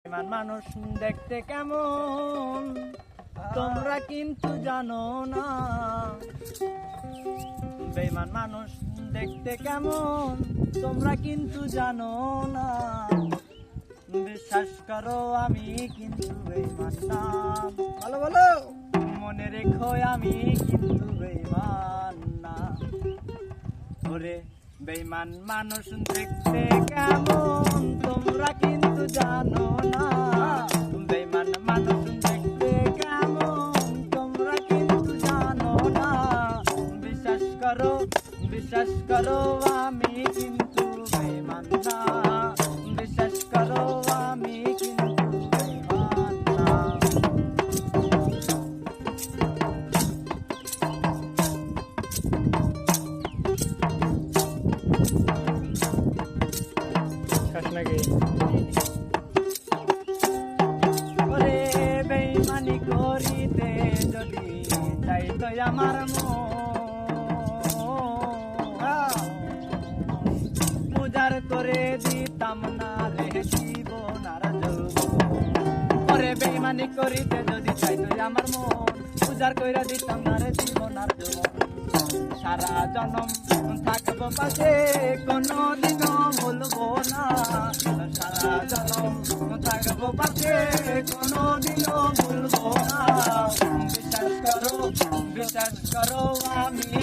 বেঈমান মানুষ দেখতে কেমন তোমরা কিন্তু জানো না। বেঈমান মানুষ দেখতে কেমন তোমরা কিন্তু জানো না। বিশ্বাস করো আমি কিন্তু বেঈমান না। ভালো ভালো মনে রেখো আমি কিন্তু বেঈমান না। ওরে বেঈমান মানুষ দেখতে কেমন তোমরা কিন্তু জানো না। বেঈমান মানুষ দেখতে কেমন তোমরা কিন্তু জানো না। বিশ্বাস করো আমি কিন্তু বেঈমান না। বিশ্বাস করো আমি কিন্তু বেঈমান না। ওরে বেঈমানি করিতে যদি চাইতো আমার পূজার করে দিতাম না রে জীবনার যৌবন। ওরে বেঈমানি করিতে যদি চাইতো আমার মন পূজার কইরা দিতাম না রে জীবনার যৌবন। সারা জনম থাকবো পাশে কোনদিনও ভুলবো না। সারা জনম থাকবো পাশে কোনদিনও ভুলবো না। বিশ্বাস করো আমি